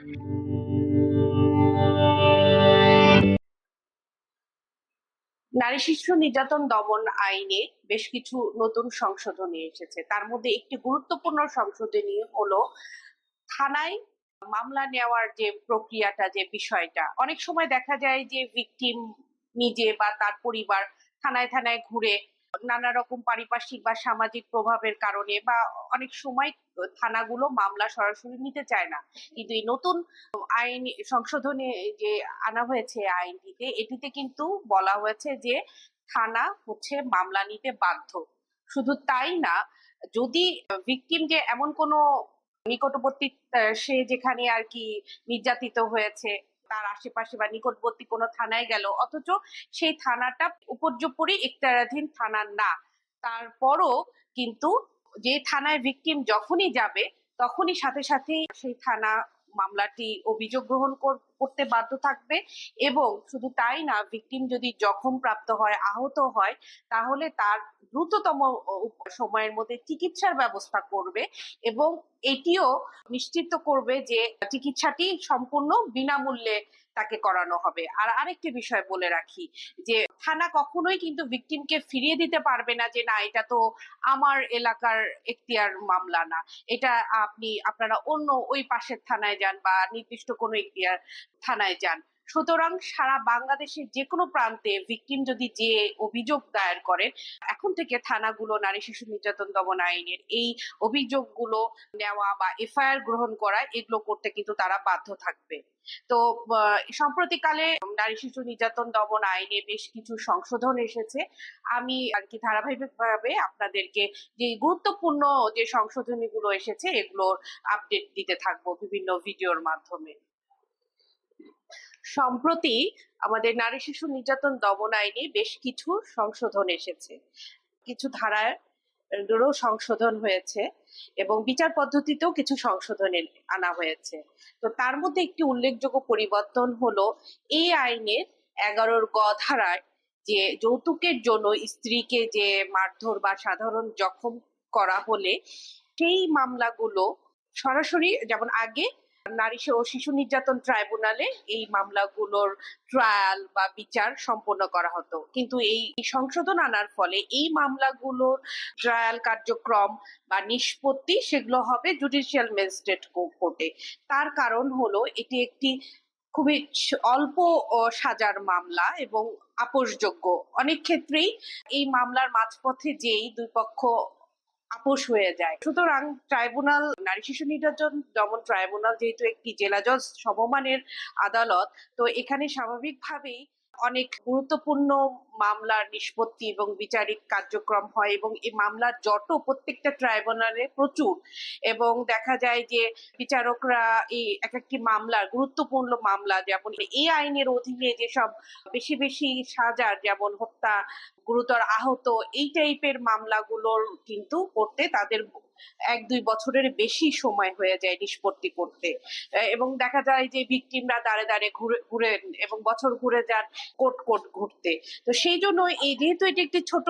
নারী শিশু নির্যাতন দমন আইনে বেশ কিছু নতুন সংশোধনী এসেছে। তার মধ্যে একটি গুরুত্বপূর্ণ সংশোধনী হলো থানায় মামলা নেওয়ার যে প্রক্রিয়াটা, যে বিষয়টা অনেক সময় দেখা যায় যে ভিকটিম নিজে বা তার পরিবার থানায় থানায় ঘুরে নানা রকম পারিপার্শ্বিক বা সামাজিক প্রভাবের কারণে বা অনেক সময় থানাগুলো মামলা সরাসরি নিতে চায় না। কিন্তু এই নতুন আইন সংশোধনে যে আনা হয়েছে আইনটিতে, এটিতে কিন্তু বলা হয়েছে যে থানা হচ্ছে মামলা নিতে বাধ্য। শুধু তাই না, যদি ভিকটিম যে এমন কোনো নিকটবর্তী সে যেখানে আর কি নির্যাতিত হয়েছে তার আশেপাশে বা নিকটবর্তী কোনো থানায় গেল, অথচ সেই থানাটা উপর্যুপরি এখতিয়ারাধীন থানা না, তারপরও কিন্তু যে থানায় ভিকটিম যখনই যাবে তখনই সাথে সাথে সেই থানা মামলাটি অভিযোগ গ্রহণ করতে বাধ্য থাকবে। এবং শুধু তাই না, ভিকটিম যদি জখম প্রাপ্ত হয়, আহত হয়, তাহলে তার দ্রুততম সময়ের মধ্যে চিকিৎসার ব্যবস্থা করবে এবং এটিও নিশ্চিত করবে যে চিকিৎসাটি সম্পূর্ণ বিনামূল্যে তাকে করানো হবে। আর আরেকটি বিষয় বলে রাখি, যে থানা কখনোই কিন্তু ভিকটিমকে ফিরিয়ে দিতে পারবে না যে না, এটা তো আমার এলাকার এখতিয়ার মামলা না, এটা আপনারা অন্য ওই পাশের থানায় যান বা নির্দিষ্ট কোনো এখতিয়ার থানায় যান। সুতরাং সারা বাংলাদেশের যে কোনো প্রান্তে ভিকটিম যদি যে অভিযোগ দায়ের করেন, এখন থেকে থানাগুলো নারী শিশু নির্যাতন দমন আইনের এই অভিযোগগুলো নেওয়া বা এফআইআর গ্রহণ করা, এগুলো করতে কিন্তু তারা বাধ্য থাকবে। তো সম্প্রতিকালে নারী শিশু নির্যাতন দমন আইনে বেশ কিছু সংশোধন এসেছে। আমি আর কি ধারাবাহিকভাবে আপনাদেরকে যে গুরুত্বপূর্ণ যে সংশোধনীগুলো এসেছে এগুলোর আপডেট দিতে থাকবো বিভিন্ন ভিডিওর মাধ্যমে। সম্প্রতি আমাদের নারী শিশু নির্যাতন দমন আইনে বেশ কিছু সংশোধন এসেছে, কিছু ধারায় সংশোধন হয়েছে এবং বিচার পদ্ধতিতেও কিছু সংশোধন আনা হয়েছে। তো তার মধ্যে একটি উল্লেখযোগ্য পরিবর্তন হলো এই আইনের 11 গ ধারায় যে যৌতুকের জন্য স্ত্রীকে যে মারধর বা সাধারণ জখম করা হলে সেই মামলাগুলো সরাসরি, যেমন আগে নারী ও শিশু নির্যাতন ট্রাইব্যুনালে এই মামলাগুলোর ট্রায়াল বা বিচার সম্পন্ন করা হতো, কিন্তু এই সংশোধন আনার ফলে এই মামলাগুলোর ট্রায়াল কার্যক্রম বা নিষ্পত্তি সেগুলো হবে জুডিশিয়াল ম্যাজিস্ট্রেট কোর্টে। তার কারণ হলো এটি একটি খুবই অল্প সাজার মামলা এবং আপোষযোগ্য। অনেক ক্ষেত্রেই এই মামলার মাঝপথে যেই দুই পক্ষ আপোষ হয়ে যায়, সুতরাং ট্রাইব্যুনাল, নারী শিশু নির্যাতন দমন ট্রাইব্যুনাল যেহেতু একটি জেলা জজ সমমানের আদালত, তো এখানে স্বাভাবিকভাবেই অনেক গুরুত্বপূর্ণ মামলার নিষ্পত্তি এবং বিচারিক কার্যক্রম হয় এবং এই মামলার জট প্রত্যেকটা ট্রাইব্যুনালে প্রচুর। এবং দেখা যায় যে বিচারকরা এই এক একটি মামলার গুরুত্বপূর্ণ মামলা, যেমন এই আইনের অধীনে যেসব বেশি বেশি সাজার, যেমন হত্যা, গুরুতর আহত, এই টাইপের মামলাগুলোর কিন্তু করতে তাদের 1-2 বছরের বেশি সময় হয়ে যায় নিষ্পত্তি করতে। এবং দেখা যায় যে ভিকটিমরা দাঁড়ে দাঁড়ে ঘুরে ঘুরে এবং বছর ঘুরে যান কোর্ট কোর্ট ঘুরতে। তো সেই জন্য এই যেহেতু এটি একটি ছোট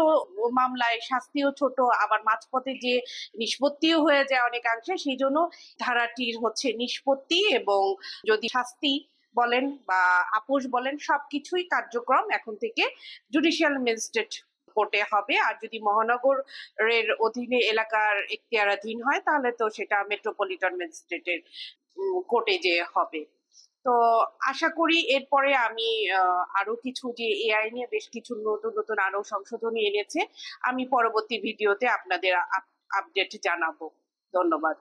মামলায়, শাস্তিও ছোট, আবার মাঝপথে যে নিষ্পত্তিও হয়ে যায় অনেকাংশে, সেই জন্য ধারাটির হচ্ছে নিষ্পত্তি এবং যদি শাস্তি বলেন বা আপোষ বলেন, সবকিছুই কার্যক্রম এখন থেকে জুডিশিয়াল ম্যাজিস্ট্রেট কোর্টে হবে। আর যদি মহানগরের অধীনে এলাকার এখতিয়ারাধীন হয় তাহলে তো সেটা মেট্রোপলিটন ম্যাজিস্ট্রেটের কোর্টে যে হবে। তো আশা করি এরপরে আমি আরো কিছু, যে এই আইনে বেশ কিছু নতুন নতুন আরো সংশোধনী এনেছে, আমি পরবর্তী ভিডিওতে আপনাদের আপডেট জানাবো। ধন্যবাদ।